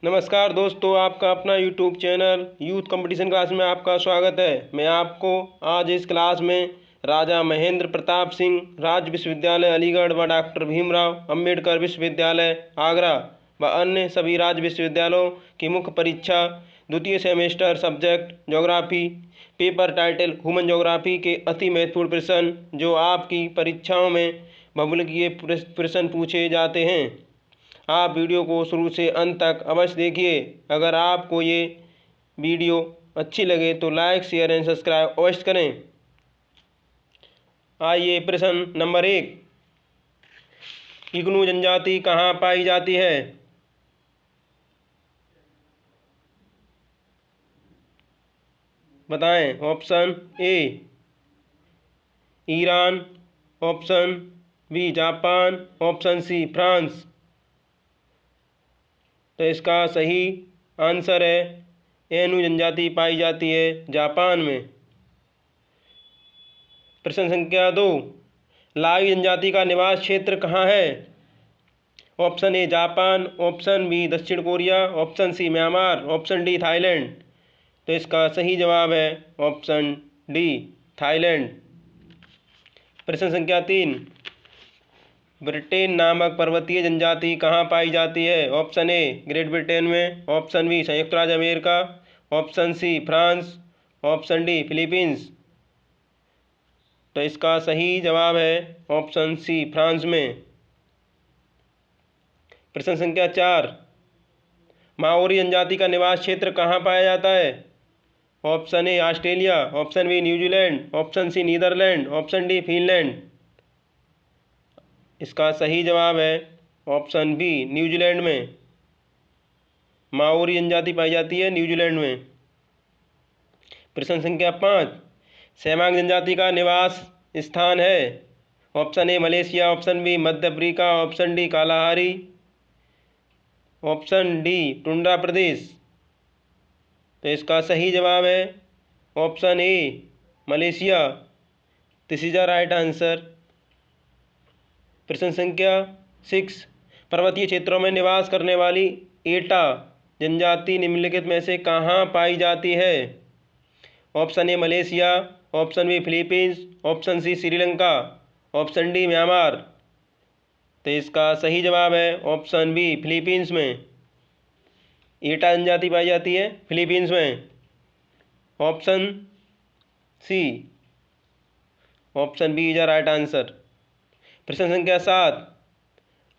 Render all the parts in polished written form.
नमस्कार दोस्तों, आपका अपना YouTube channel youth competition class में आपका स्वागत है। मैं आपको आज इस क्लास में राजा महेंद्र प्रताप सिंह राज्य विश्वविद्यालय अलीगढ़ व डॉक्टर भीमराव अंबेडकर विश्वविद्यालय आगरा व अन्य सभी राज्य विश्वविद्यालयों की मुख्य परीक्षा द्वितीय semester subject geography paper title human geography के अति महत्वपूर्ण प्रश्न जो आपकी परीक्षाओं में बहुमुखीय प्रश्न पूछे जाते हैं। आप वीडियो को शुरू से अंत तक अवश्य देखिए। अगर आपको ये वीडियो अच्छी लगे तो लाइक शेयर एंड सब्सक्राइब अवश्य करें। आइए प्रश्न नंबर 1, इग्नू जनजाति कहाँ पाई जाती है? बताएं। Option A Iran, option B Japan, option C France. तो इसका सही आंसर है एनु जनजाति पाई जाती है जापान में। प्रश्न संख्या 2, लाइ जनजाति का निवास क्षेत्र कहाँ है? Option A Japan, option B दक्षिण Korea, option C Myanmar, option D Thailand. तो इसका सही जवाब है ऑप्शन डी थाईलैंड। प्रश्न संख्या 3, ब्रिटेन नामक पर्वतीय जनजाति कहाँ पाई जाती है? ऑप्शन ए ग्रेट ब्रिटेन में, ऑप्शन बी संयुक्त राज्य अमेरिका, option C France, option D Philippines. तो इसका सही जवाब है ऑप्शन सी फ्रांस में। प्रश्न संख्या 4, माओरी जनजाति का निवास क्षेत्र कहाँ पाया जाता है? Option A Australia, option B New Zealand, option C Netherland, option D Finland. इसका सही जवाब है ऑप्शन बी न्यूजीलैंड में। माओरी जनजाति पाई जाती है न्यूजीलैंड में। प्रश्न संख्या 5, सेमांग जनजाति का निवास स्थान है? Option A Malaysia, option B मध्य Africa, option D Kalahari, option D tundra प्रदेश। तो इसका सही जवाब है option A Malaysia. This is the right answer. प्रश्न संख्या 6, पर्वतीय क्षेत्रों में निवास करने वाली एटा जनजाति निम्नलिखित में से कहाँ पाई जाती है? Option A Malaysia, option B Philippines, option C Sri Lanka, option D Myanmar. तो इसका सही जवाब है ऑप्शन बी फिलीपींस में। एटा जनजाति पाई जाती है फिलीपींस में। Option C, option B is the right answer. प्रश्न संख्या 7,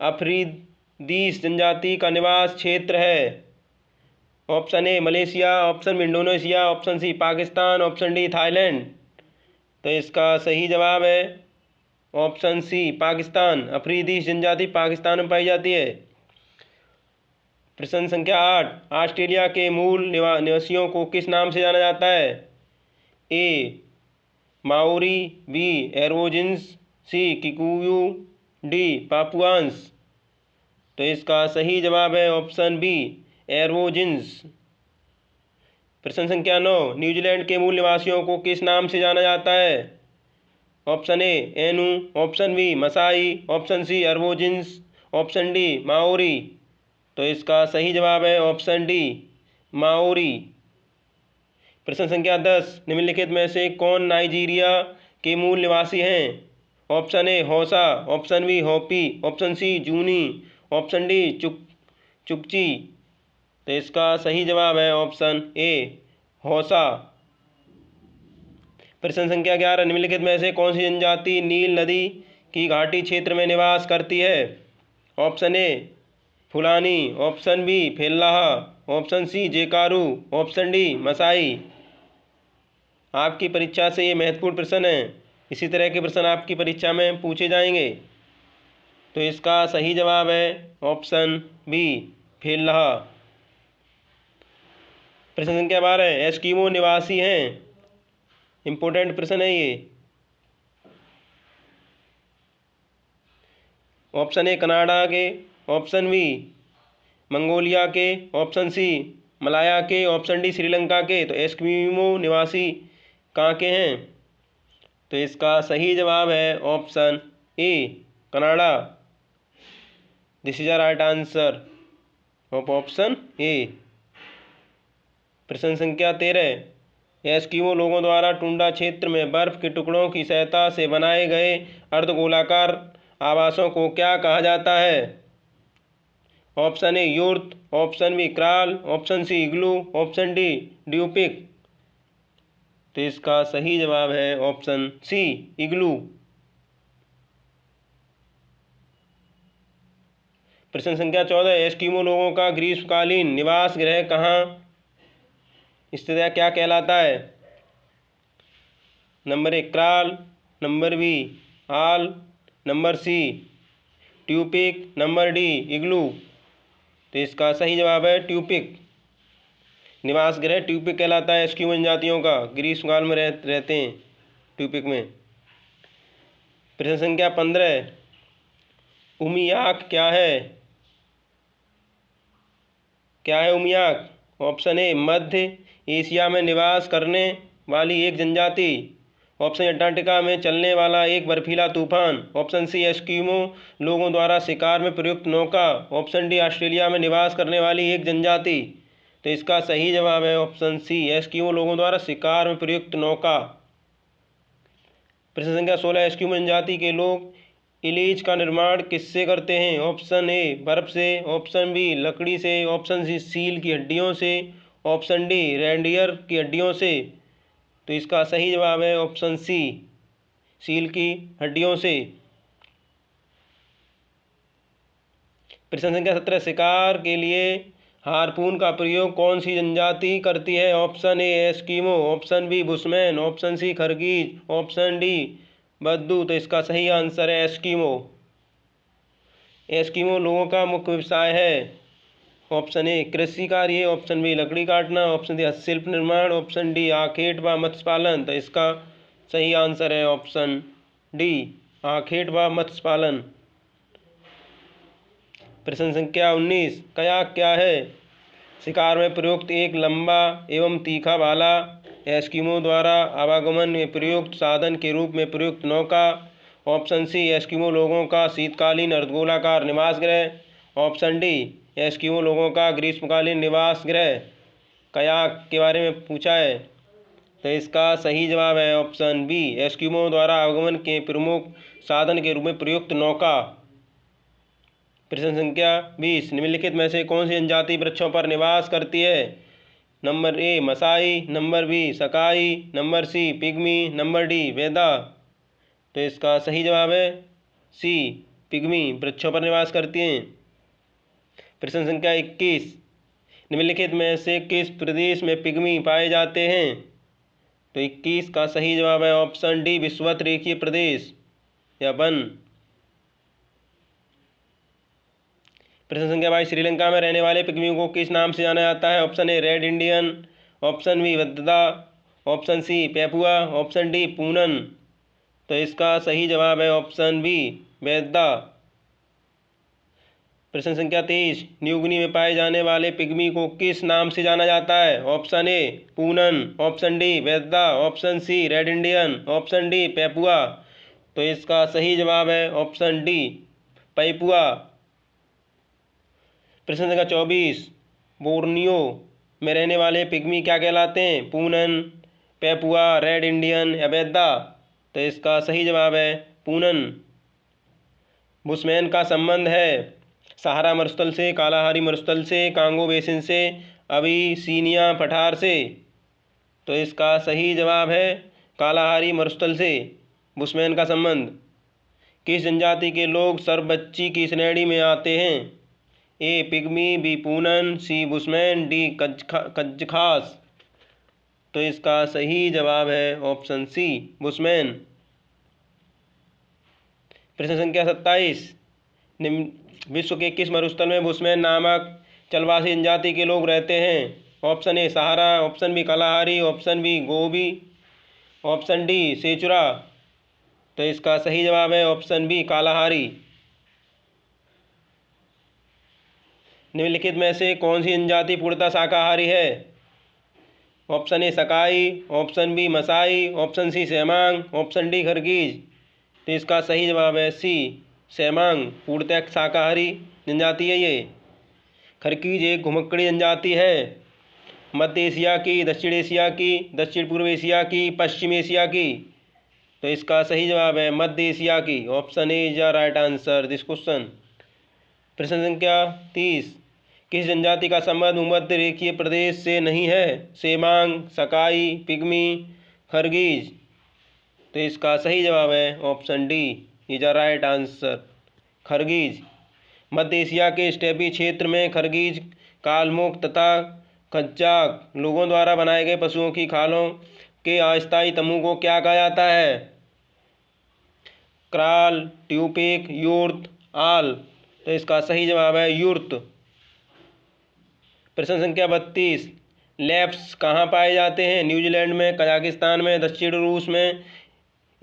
अफ्रीदीस जनजाति का निवास क्षेत्र है? Option A Malaysia, option B Indonesia, option C Pakistan, option D Thailand. तो इसका सही जवाब है ऑप्शन सी पाकिस्तान। अफ्रीदीस जनजाति पाकिस्तान में पाई जाती है। प्रश्न संख्या 8, ऑस्ट्रेलिया के मूल निवासियों को किस नाम से जाना जाता है? ए माओरी, बी एरोजिन्स, सी किकुयू, डी पापुआंस। तो इसका सही जवाब है ऑप्शन बी एरोजिन्स। प्रश्न संख्या 9, न्यूजीलैंड के मूल निवासियों को किस नाम से जाना जाता है? Option A Ainu, option B Masai, option C Aborigines, option D Maori. तो इसका सही जवाब है ऑप्शन डी माओरी। प्रश्न संख्या 10, निम्नलिखित में से कौन नाइजीरिया के मूल निवासी हैं? Option A Hausa, option B Hopi, option C Zuni, option D Chukchi. तो इसका सही जवाब है ऑप्शन ए हौसा। प्रश्न संख्या 11, निम्नलिखित में से कौन सी जनजाति नील नदी की घाटी क्षेत्र में निवास करती है? Option A Fulani, option B Fellaha, option C जेकारू, ऑप्शन डी मसाई। आपकी परीक्षा से ये महत्वपूर्ण प्रश्न है। इसी तरह के प्रश्न आपकी परीक्षा में पूछे जाएंगे। तो इसका सही जवाब है ऑप्शन बी फेल्लाहा। प्रश्न संख्या 12, एस्किमो निवासी हैं? इम्पोर्टेंट प्रश्न है ये। ऑप्शन ए कनाडा के, ऑप्शन बी मंगोलिया के, ऑप्शन सी मलाया के, ऑप्शन डी श्रीलंका के। तो एस्किमो निवासी कहाँ के हैं? तो इसका सही जवाब है option A Canada. This is the right answer. Option A. प्रश्न संख्या 13, एस्किमो लोगों द्वारा टुंड्रा क्षेत्र में बर्फ के टुकड़ों की सहायता से बनाए गए अर्धगोलाकार आवासों को क्या कहा जाता है? Option A yurt, option B kraal, option C igloo, option D tupik. तो इसका सही जवाब है ऑप्शन सी इग्लू। प्रश्न संख्या 14, एस्किमो लोगों का ग्रीष्मकालीन निवास गृह कहाँ स्थित है, क्या कहलाता है? नंबर 1 क्राल, नंबर बी आल, नंबर सी ट्यूपिक, नंबर डी इग्लू। तो इसका सही जवाब है ट्यूपिक। निवास गृह ट्यूपिक कहलाता है एस्किमो जनजातियों का, ग्रीष्मकाल में रहते हैं ट्यूपिक में। प्रश्न संख्या 15, उमियाक क्या है? क्या है उमियाक? ऑप्शन ए मध्य एशिया में निवास करने वाली एक जनजाति, ऑप्शन अंटार्कटिका में चलने वाला एक बर्फीला तूफान, ऑप्शन सी एस्किमो लोगों द्वारा शिकार में प्रयुक्त नौका, ऑप्शन डी ऑस्ट्रेलिया में निवास करने वाली एक जनजाति। तो इसका सही जवाब है ऑप्शन सी एस्किमो लोगों द्वारा शिकार में प्रयुक्त नौका। प्रश्न संख्या 16, एस्किमो जनजाति के लोग इलीच का निर्माण किससे करते हैं? ऑप्शन ए बर्फ से, ऑप्शन बी लकड़ी से, ऑप्शन सी सील की हड्डियों से, ऑप्शन डी रेंडियर की हड्डियों से। तो इसका सही जवाब है ऑप्शन सी सील की हड्डियों से। प्रश्न संख्या 17, शिकार के लिए हार्पून का प्रयोग कौन सी जनजाति करती है? Option A Eskimo, option B Bushman, option C Kirghiz, option D बद्दू। तो इसका सही आंसर है एस्किमो। एस्किमो लोगों का मुख्य व्यवसाय है ऑप्शन ए कृषि कार्य, ऑप्शन बी लकड़ी काटना, ऑप्शन डी हस्तशिल्प निर्माण, ऑप्शन डी आखेट व मत्स्य पालन। तो इसका सही आंसर है ऑप्शन डी आखेट व मत्स्य पालन। प्रश्न संख्या 19, कयाक क्या है? शिकार में प्रयुक्त एक लंबा एवं तीखा भाला, एस्किमो द्वारा आवागमन में प्रयुक्त साधन के रूप में प्रयुक्त नौका, ऑप्शन सी एस्किमो लोगों का शीतकालीन अर्धगोलाकार निवास गृह, ऑप्शन डी एस्किमो लोगों का ग्रीष्मकालीन निवास गृह। कयाक के बारे में पूछा है, तो इसका सही जवाब है ऑप्शन बी एस्किमो द्वारा आवागमन के प्रमुख साधन के रूप में प्रयुक्त नौका। प्रश्न संख्या 20, निम्नलिखित में से कौन सी जनजाति वृक्षों पर निवास करती है? Number A Masai, number B Sakai, number C Pygmy, number D Vedda. तो इसका सही जवाब है सी पिग्मी वृक्षों पर निवास करती हैं। प्रश्न संख्या 21, निम्नलिखित में से किस प्रदेश में पिग्मी पाए जाते हैं? तो 21 का सही जवाब है ऑप्शन डी विषुवत रेखीय प्रदेश या वन। प्रश्न संख्या 22, श्रीलंका में रहने वाले पिग्मियों को किस नाम से जाना जाता है? Option A red Indian, option B Vedda, option C Papua, option D Punan. तो इसका सही जवाब है ऑप्शन बी वेद्दा। प्रश्न संख्या 23, न्यूगिनी में पाए जाने वाले पिग्मी को किस नाम से जाना जाता है? Option A Punan, option D Vedda, option C red Indian, option D Papua. तो इसका सही जवाब है ऑप्शन डी पेपुआ। प्रश्न संख्या 24, बोर्नियो में रहने वाले पिग्मी क्या कहलाते हैं? पूनन, पेपुआ, रेड इंडियन या वेद्दा। तो इसका सही जवाब है पूनन। बुशमैन का संबंध है सहारा मरुस्थल से, कालाहारी मरुस्थल से, कांगो बेसिन से, अबिसीनिया पठार से। तो इसका सही जवाब है कालाहारी मरुस्थल से बुशमैन का संबंध। किस जनजाति के लोग सर्वबच्ची की श्रेणी में आते हैं? ए पिग्मी, बी पूनन, सी बुशमैन, डी कज्जखास। तो इसका सही जवाब है ऑप्शन सी बुशमैन। प्रश्न संख्या 27, विश्व के किस मरुस्थल में बुशमैन नामक चलवासी जनजाति के लोग रहते हैं? Option A Sahara, option B Kalahari, option B Gobi, option D Sechura. तो इसका सही जवाब है ऑप्शन बी कालाहारी। निम्नलिखित में से कौन सी जनजाति पूर्णतः शाकाहारी है? Option A Sakai, option B Masai, option C Semang, option D Kirghiz. तो इसका सही जवाब है सी सेमांग पूर्णतः शाकाहारी जनजाति है ये। खरकीज एक घुमक्कड़ी जनजाति है। मध्य एशिया की, दक्षिण एशिया की, दक्षिण पूर्व एशिया की, पश्चिम एशिया की। तो इसका सही जवाब है मध्य एशिया की। Option A is the right answer this question. प्रश्न संख्या 30। किस जनजाति का संबंध भूमध्य रेखीय प्रदेश से नहीं है? सेमांग, सकाई, पिग्मी, खरगीज। तो इसका सही जवाब है option D is the right answer, Kirghiz. मध्य एशिया के स्टेपी क्षेत्र में खरगीज, कालमुख तथा खच्चाक लोगों द्वारा बनाए गए पशुओं की खालों के अस्थायी तंबू को क्या कहा जाता है? क्राल, ट्यूपिक, यूर्त, आल। तो इसका सही जवाब है यूर्त। प्रश्न संख्या 32। लैप्स कहाँ पाए जाते हैं? न्यूजीलैंड में, कजाकिस्तान में, दक्षिण रूस में,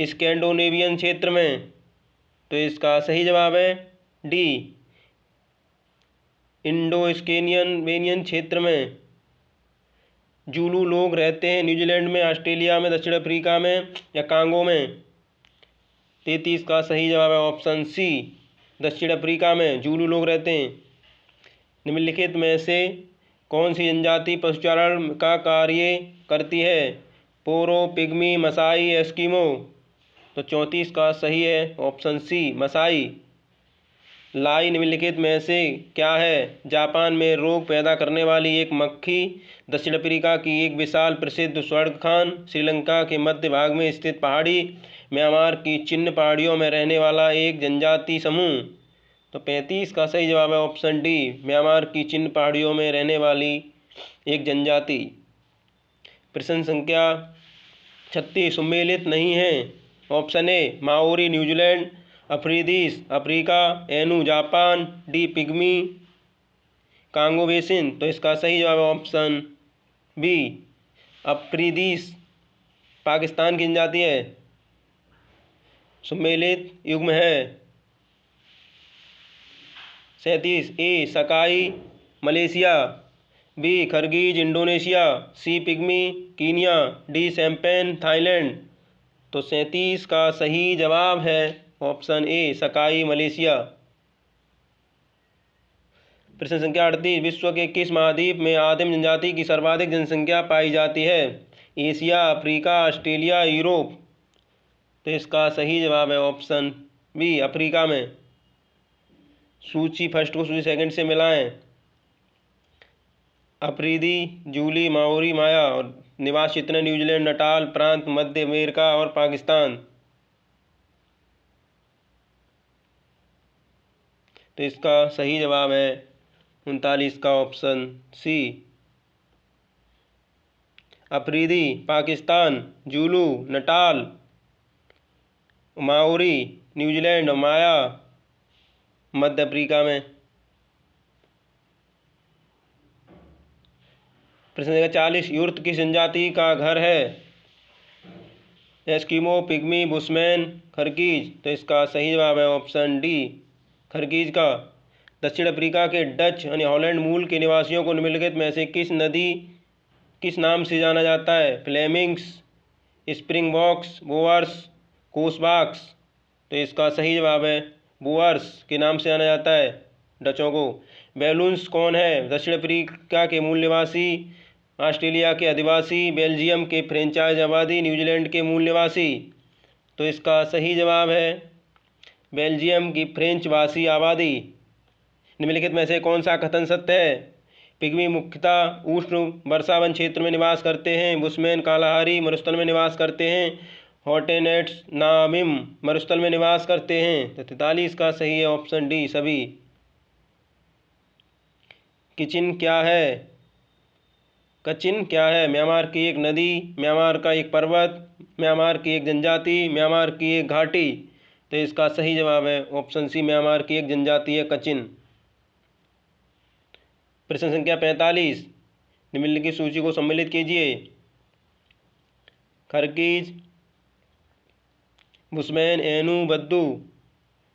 स्कैंडिनेवियन क्षेत्र में। तो इसका सही जवाब है डी इंडो-स्कैंडिनेवियन क्षेत्र में जूलू लोग रहते हैं। न्यूजीलैंड में, ऑस्ट्रेलिया में, दक्षिण अफ्रीका में या कांगो में। 33 का सही जवाब है ऑप्शन सी, दक्षिण अफ्रीका में जूलू लोग रहते हैं। निम्नलिखित में से कौन सी जनजाति पशुचारण का कार्य करती है? पोरो, पिग्मी, मसाई, एस्किमो। तो 34 का सही है ऑप्शन सी, मसाई। लाई निम्नलिखित में से क्या है? जापान में रोग पैदा करने वाली एक मक्खी, दक्षिण अफ्रीका की एक विशाल प्रसिद्ध स्वर्गखान, श्रीलंका के मध्य भाग में स्थित पहाड़ी, म्यांमार की चिन्ह पहाड़ियों में रहने वाला एक जनजाति समूह। तो 35 का सही जवाब है ऑप्शन डी, म्यांमार की चिन्ह पहाड़ियों में रहने वाली एक जनजाति। प्रश्न संख्या 36 सम्मिलित नहीं है। Option A Maori New Zealand, Afridis Africa, Ainu Japan, D Pygmy Congo basin. तो इसका सही जवाब है ऑप्शन बी, अफ्रीदीस पाकिस्तान की जनजाति है, सम्मिलित युग्म है। 37 A Sakai Malaysia, B Kirghiz Indonesia, C Pygmy Kenya, D सैम्पेन थाईलैंड। तो 37 का सही जवाब है ऑप्शन ए सकाई मलेशिया। प्रश्न संख्या 38। विश्व के किस महाद्वीप में आदिम जनजाति की सर्वाधिक जनसंख्या पाई जाती है? Asia, Africa, Australia, Europe. तो इसका सही जवाब है ऑप्शन बी, अफ्रीका में। सूची फर्स्ट को सूची सेकंड से मिलाएं। अफ्रीदी, जूली, माओरी, माया और निवास क्षेत्र न्यूजीलैंड, नटाल प्रांत, मध्य अमेरिका और पाकिस्तान। तो इसका सही जवाब है 39 का option C, Afridi Pakistan, Zulu Natal, Maori New Zealand और माया मध्य अफ्रीका में। प्रश्न संख्या 40। यूर्त किस जनजाति का घर है? Eskimo, Pygmy, Bushman, Kirghiz. तो इसका सही जवाब है ऑप्शन डी, खरगीज का। दक्षिण अफ्रीका के डच यानी हॉलैंड मूल के निवासियों को निम्नलिखित में से किस नाम से जाना जाता है? फ्लेमिंग्स, स्प्रिंगबॉक्स, बोअर्स, कोसबॉक्स। तो इसका सही जवाब है बोअर्स के नाम से जाना जाता है डचों को। बैलून्स कौन है? दक्षिण अफ्रीका के मूल निवासी, ऑस्ट्रेलिया के अधिवासी, बेल्जियम के फ्रेंचाइज आबादी, न्यूजीलैंड के मूल निवासी। तो इसका सही जवाब है बेल्जियम की फ्रेंच वासी आबादी। निम्नलिखित में से कौन सा कथन सत्य है? पिग्मी मुख्यतः उष्ण वर्षावन क्षेत्र में निवास करते हैं। बुशमैन कालाहारी मरुस्थल में निवास करते हैं। हॉटेनेट्स नामिम मरुस्थल में निवास करते हैं। तो 43 का सही है ऑप्शन डी, सभी। किचिन क्या है? कचिन क्या है? म्यांमार की एक नदी, म्यांमार का एक पर्वत, म्यांमार की एक जनजाति, म्यांमार की एक घाटी। तो इसका सही जवाब है ऑप्शन सी, म्यांमार की एक जनजाति है कचिन। प्रश्न संख्या 45। निम्नलिखित सूची को सम्मिलित कीजिए। खरगीज, बुशमैन, एनू, बद्दू।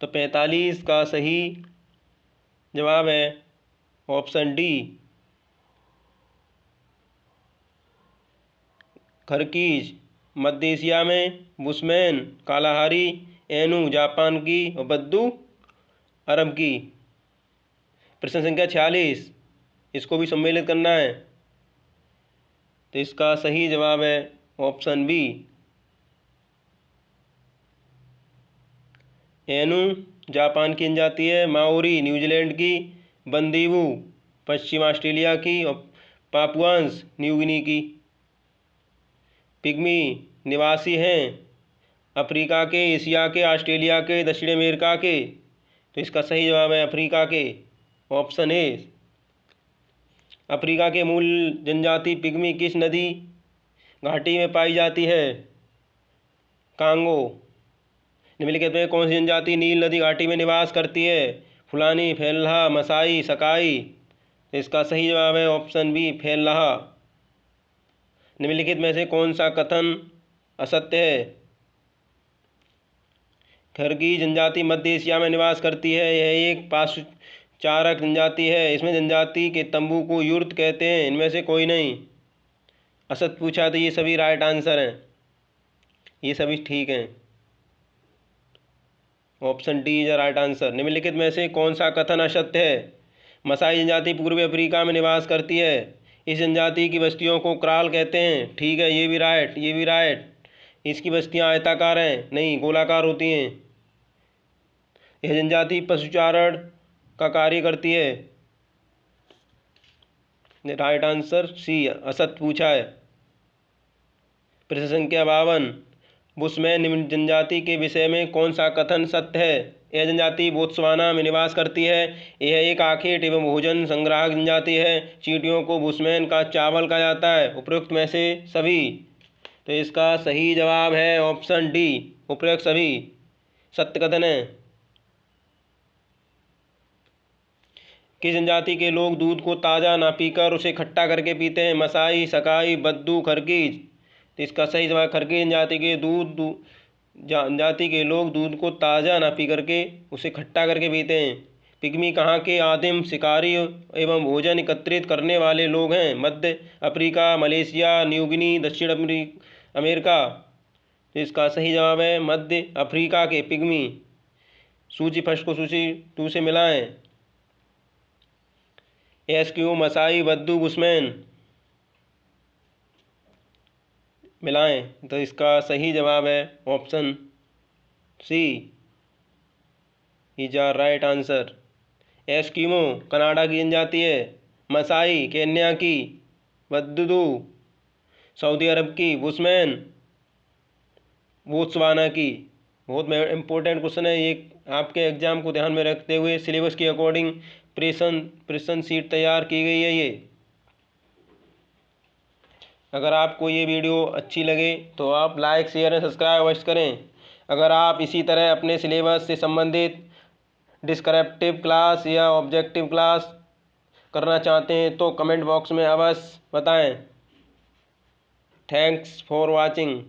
तो 45 का सही जवाब है ऑप्शन डी, खरगीज मध्य एशिया में, बुशमैन कालाहारी, एनू जापान की और बद्दू अरब की। प्रश्न संख्या 46। इसको भी सम्मिलित करना है। तो इसका सही जवाब है ऑप्शन बी। एनु जापान की जनजाति है, माओरी न्यूजीलैंड की, बंदीवू पश्चिम ऑस्ट्रेलिया की और पापुआंस न्यू गिनी की। पिग्मी निवासी हैं अफ्रीका के, एशिया के, ऑस्ट्रेलिया के, दक्षिण अमेरिका के। तो इसका सही जवाब है अफ्रीका के, ऑप्शन ए। अफ्रीका के मूल जनजाति पिग्मी किस नदी घाटी में पाई जाती है? कांगो। निम्नलिखित में कौन सी जनजाति नील नदी घाटी में निवास करती है? फुलानी, फेल्हा, मसाई, सकाई। तो इसका सही जवाब है ऑप्शन बी, फेल्हा। निम्नलिखित में से कौन सा कथन असत्य है? खरगी जनजाति मध्य एशिया में निवास करती है। यह एक पाशुचारक जनजाति है। इसमें जनजाति के तंबू को युर्त कहते हैं। इनमें से कोई नहीं। असत्य पूछा तो ये सभी राइट आंसर हैं, ये सभी ठीक हैं। Option D is right answer. निम्नलिखित में से कौन सा कथन असत्य है? मसाई जनजाति पूर्वी अफ्रीका में निवास करती है। इस जनजाति की बस्तियों को क्राल कहते हैं। ठीक है, ये भी राइट, ये भी राइट। इसकी बस्तियां आयताकार हैं, नहीं गोलाकार होती हैं। यह जनजाति पशुचारण का कार्य करती है। राइट आंसर सी, असत्य पूछा है। प्रश्न संख्या 52, बुशमैन निम्न जनजाति के विषय में कौन सा कथन सत्य है? यह जनजाति बोत्सवाना में निवास करती है। यह एक आखेट एवं भोजन संग्राहक जनजाति है। चींटियों को बुशमैन का चावल कहा जाता है। उपरोक्त में से सभी। तो इसका सही जवाब है ऑप्शन डी, उपरोक्त सभी सत्य कथन है। किस जनजाति के लोग दूध को ताज़ा ना पीकर उसे खट्टा करके पीते हैं? मसाई, सकाई, बद्दू, खरगीज। तो इसका सही जवाब खरगीज जनजाति के लोग दूध को ताज़ा ना पी करके उसे खट्टा करके पीते हैं। पिग्मी कहाँ के आदिम शिकारी एवं भोजन एकत्रित करने वाले लोग हैं? मध्य अफ्रीका, मलेशिया, न्यू गिनी, दक्षिण अमेरिका। तो इसका सही जवाब है मध्य अफ्रीका के पिग्मी। सूची फर्स्ट को सूची 2 से मिलाएं। एस्किमो, मसाई, बद्दू, बुशमैन मिलाएं। तो इसका सही जवाब है option C, is are right answer. Eskimo Canada की जनजाति है। मसाई केन्या की। बद्दू सऊदी अरब की। बुशमैन बोत्सवाना की। बहुत इंपॉर्टेंट क्वेश्चन है ये, आपके एग्जाम को ध्यान में रखते हुए सिलेबस के अकॉर्डिंग प्रश्न सीट तैयार की गई है ये। अगर आपको ये वीडियो अच्छी लगे तो आप लाइक, शेयर एंड सब्सक्राइब अवश्य करें। अगर आप इसी तरह अपने सिलेबस से संबंधित डिस्क्रिप्टिव क्लास या ऑब्जेक्टिव क्लास करना चाहते हैं तो कमेंट बॉक्स में अवश्य बताएं। Thanks for watching.